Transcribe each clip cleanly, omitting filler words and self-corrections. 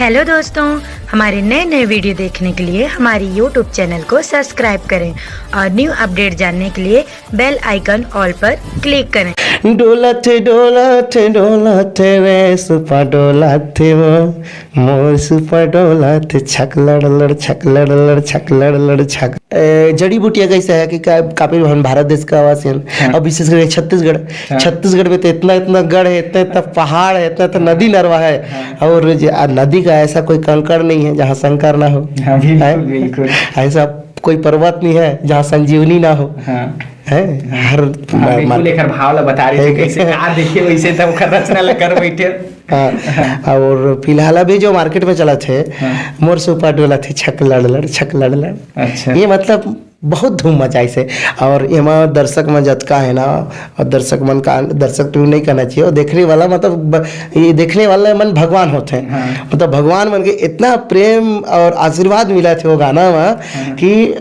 Hello दोस्तों, हमारे नए नए वीडियो देखने के लिए हमारी यूट्यूब चैनल को सब्सक्राइब करें और न्यू अपडेट जानने के लिए बेल आइकन ऑल पर क्लिक करें। डोलाते डोलाते डोलाते रे सुपा डोलाते वो मोर सुपा डोलाते छक लड़ लड़ छक लड़ लड़ छक लड़ लड़ छक। जड़ी बूटियाँ कैसा है कि काफी हम भारत देश का आवास है और विशेषकर छत्तीसगढ़ में तो इतना इतना गढ़ है, इतना इतना पहाड़ है, इतना इतना नदी नरवा है और नदी का ऐसा कोई कंकड़ नहीं है जहाँ शंकर ना हो। ऐसा कोई पर्वत नहीं है जहाँ संजीवनी ना हो। है हर लेकर भाव ला बता रहे थे कैसे आ देखिए वैसे तब रचना ला कर बैठे। और फिलहाल अभी जो मार्केट में चला थे मोर सुपा डोला थे छक लड़ लड़ छक लड़ लड़। अच्छा, ये मतलब बहुत धूम मचाई से और एमा दर्शक मन जतका है ना और दर्शक टू नहीं करना चाहिए और देखने वाला मतलब ये देखने वाला मन भगवान होते हैं। मतलब भगवान मन के इतना प्रेम और आशीर्वाद मिला थे वो गाना में कि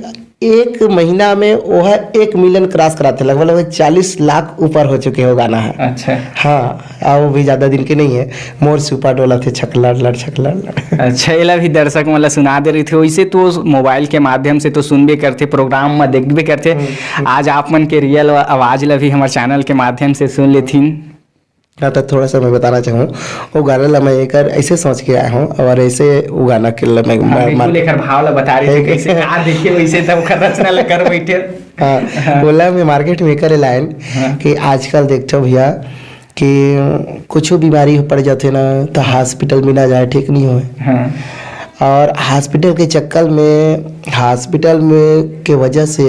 एक महीना में वो है 1 मिलियन क्रॉस कराते लगभग 40 लाख ऊपर हो चुके हो गाना है। अच्छा हाँ, वो भी ज्यादा दिन के नहीं है। मोर सुपा डोला थे छक लड़ लड़ छक लड़ लड़। अच्छा, ये भी दर्शक मतलब सुना दे रही थी वैसे तो मोबाइल के माध्यम से तो सुनबे करते, प्रोग्राम में देखबे करते। आज आप मन के रियल आवाज ला भी हमारे चैनल के माध्यम से सुन लेथिन। हाँ, तो थोड़ा सा मैं बताना चाहूँ वो गाना ला मैं एक ऐसे सोच के आया हूँ और ऐसे वो गाना के ला मैं लेकर भाव ला बता रहे थे कैसे आ देखिए वैसे तब रचना ला कर बैठे। हाँ, बोला मैं मार्केट में करे लाइन कि आजकल देखते हो भैया कि कुछ बीमारी पड़ जाते ना तो हॉस्पिटल में ना जाए ठीक नहीं हो। और हॉस्पिटल के चक्कर में के वजह से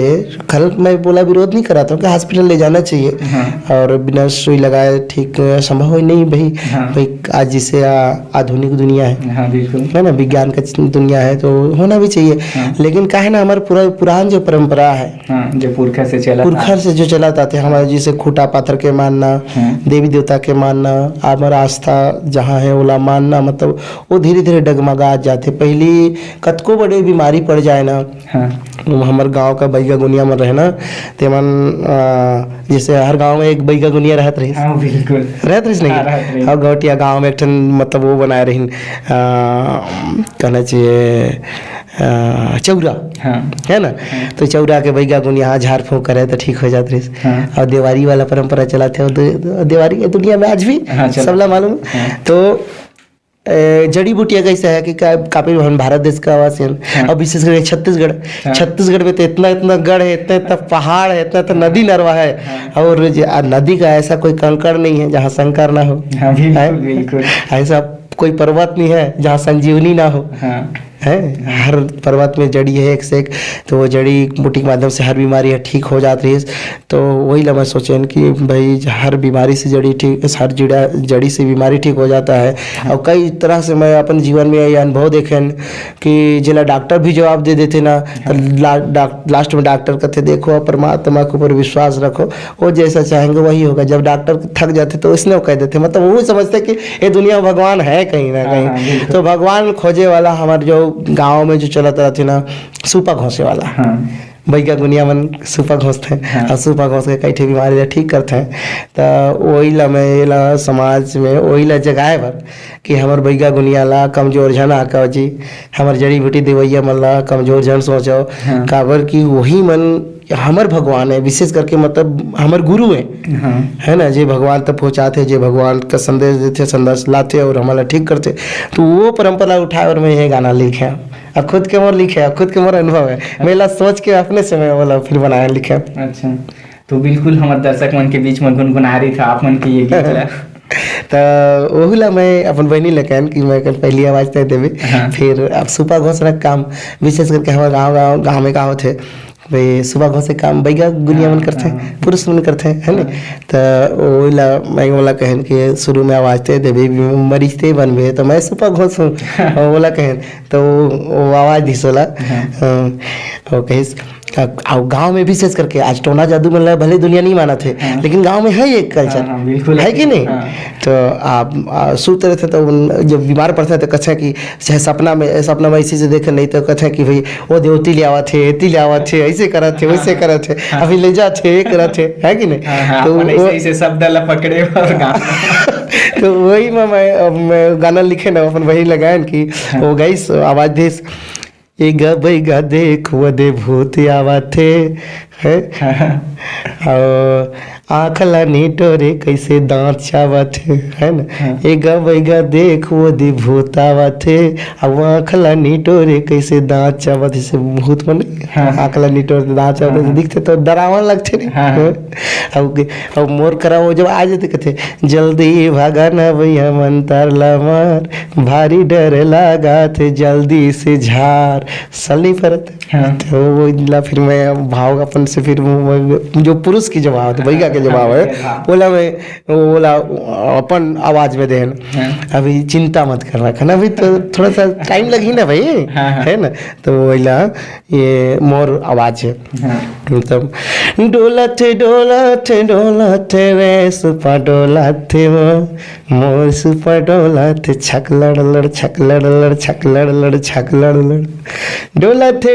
कल मैं बोला विरोध नहीं करा था कि हॉस्पिटल ले जाना चाहिए। और बिना सुई लगाए ठीक संभव ही नहीं भाई आज जिसे आधुनिक दुनिया है ना, विज्ञान का दुनिया है तो होना भी चाहिए। लेकिन क्या है ना हमारे पूरा पुरान जो परंपरा है जो पुरखा से जो चला आते हैं हमारे जैसे खूटा पाथर के मानना, देवी देवता के मानना, हमारा आस्था जहाँ है ओला मानना, मतलब वो धीरे धीरे डगमगा जाते। पहली कतको बड़े बीमारी पड़ जाए ना हमारे गांव का बैगा गुनिया में रहे ना ते मन जैसे हर गांव में एक बैगा गुनिया रहत रही। बिल्कुल रहत रही नहीं और गौटिया गांव में एक ठन मतलब वो बनाए रही कहना चाहिए चौरा है ना। तो चौरा के बैगा गुनिया झाड़ फूंक करे तो ठीक हो जाते रही। और देवारी वाला परंपरा चलाते हो देवारी की दुनिया में आज भी सबला मालूम। तो जड़ी बूटियाँ कैसा है कि काफी हम भारत देश का आवास है और विशेषकर छत्तीसगढ़ में तो इतना इतना गढ़ है, इतना इतना पहाड़ है, इतना इतना नदी नरवा है और नदी का ऐसा कोई कंकड़ नहीं है जहाँ शंकर ना हो। ऐसा कोई पर्वत नहीं है जहाँ संजीवनी ना हो। है हर पर्वत में जड़ी है एक से एक, तो वो जड़ी बूटी के माध्यम से हर बीमारी है ठीक हो जाती है। तो वही ला मैं सोचें कि भाई हर बीमारी से हर जड़ी से बीमारी ठीक हो जाता है। और कई तरह से मैं अपन जीवन में ये अनुभव देखें कि जिला डॉक्टर भी जवाब दे देते ना लास्ट में डॉक्टर कहते देखो परमात्मा के ऊपर विश्वास रखो, वो जैसा चाहेंगे वही होगा। जब डॉक्टर थक जाते तो इसने वो कह देते, मतलब वो समझते कि ये दुनिया भगवान है कहीं ना कहीं। तो भगवान खोजे वाला हमारे जो गांव में जो चलाता रहती ना सुपा घोंसे वाला बैगा गुनिया मन सुपा घोंसते हैं और सुपा घोंस के कई बीमारी ठीक करते हैं। तो वही ला मैं समाज में वही ला जगाए बर कि हमार बैगा गुनिया ला कमजोर जन आका जी, हमार जड़ी बूटी देवैया मन ला कमजोर जन सोचो काबर की वही मन हमार भगवान है। विशेष करके मतलब हमार गुरु है ना, जे भगवान तक पहुँचाते, जे भगवान का संदेश देते, संदेश लाते और हमारा ठीक करते। तो वो परंपरा उठाए और मैं ये गाना लिखे और खुद के मोर लिखे, खुद के मोर अनुभव है मेला सोच के अपने से मैं वाला फिर बनाया लिखे। अच्छा, तो बिल्कुल हमारे दर्शक मन के बीच में गुनगुना रही था आप मन की ये गीत ला। तो वही ला मैं अपन बहनी लेकर कि मैं पहली आवाज तय देवी। फिर अब सुपा घोषणा काम विशेष करके हमारे गाँव में गाँव थे भाई सुबह घोषे काम बैगा गुनिया मन करते हैं, पुरुष मन करते हैं है ना। तो ओला मैं बोला कहन कि शुरू में आवाज थे देवी मरीज थे बनबे तो मैं सुबह घोष बोला कहन तो वो आवाज दिसोला वो कहिस और गांव में भी विशेष करके आज टोना जादू मतलब भले दुनिया नहीं माना थे, लेकिन गांव में है एक कल्चर, बिल्कुल है कि नहीं। तो आप सूते रहते तो जब बीमार पड़ते तो कहते हैं कि चाहे सपना में इसी से देखे, नहीं तो कहते हैं कि भाई वो देवती ले आवा थे, एती ले आवा थे, ऐसे करा थे, वैसे करा थे, अभी ले जा थे, ये करा थे, है कि नहीं। तो ऐसे शब्द ला पकड़े और तो वही में मैं गाना लिखे ना अपन वही लगाए कि वो गाइस आवाज देश एगा बैगा देख वो दे भूत आवा थे है और आँखला नीटोरे कैसे दांत चावत है ना, एगा बैगा देख वो दे भूत आवा थे अब आँखला नीटोरे कैसे दांत चावत से भूत मन आँखला नीटोरे दांत चावत से दिखते तो डरावन लगते नहीं। अब मोर करा वो जब आ जाते कहते जल्दी भागा ना भैया मंतर लमार भारी डर लगा थे जल्दी से झार सली परत। तो वो इला फिर मैं भाव अपन से फिर जो पुरुष की जवाब है बैगा के जवाब है बोला मैं बोला अपन आवाज में देन अभी चिंता मत करना खाना, अभी तो थोड़ा सा टाइम लगी ना भाई, है ना। तो वैला ये मोर आवाज है। मतलब डोला थे रे सुपा डोला थे वो मोर सुपा डोला थे छक लड़ लड़ छक लड़ लड़ छक लड़ लड़ छक लड़ लड़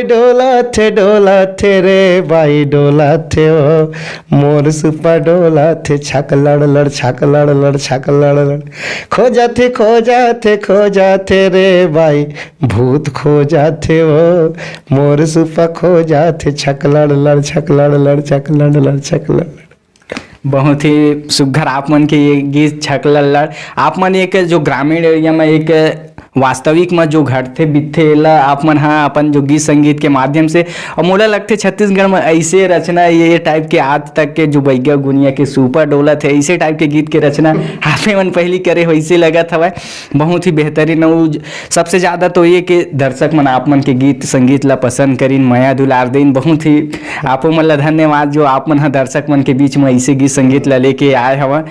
डोला थे रे भाई डोला थे ओ मोर सुपा डोला थे छक लड़ लड़ छक लड़ लड़ छक लड़ लड़ खो जाते रे भाई भूत खो जाते ओ मोर सुपा खो जाते छक लड़ लड़ छक लड़ लड़ छक लड़ लड़ छक लड़। बहुत ही सुघर आप मन के ये गीत छक लड़ आप मन एक जो ग्रामीण एरिया में एक वास्तविक में जो घटते बीतते ला आप मन हाँ अपन जो गीत संगीत के माध्यम से, और मोला लगते छत्तीसगढ़ में ऐसे रचना ये टाइप के आज तक के जो बैगा गुनिया के सुपर डोला थे ऐसे टाइप के गीत के रचना आपे मन पहली करे वैसे लगा था। बहुत ही बेहतरीन। सबसे ज़्यादा तो ये कि दर्शक मन आप मन के गीत संगीत ला पसंद करीन, माया दुलार देन। बहुत ही आपो मन ला धन्यवाद जो आप मन दर्शक मन के बीच में ऐसे गीत संगीत ला लेके आए हवा।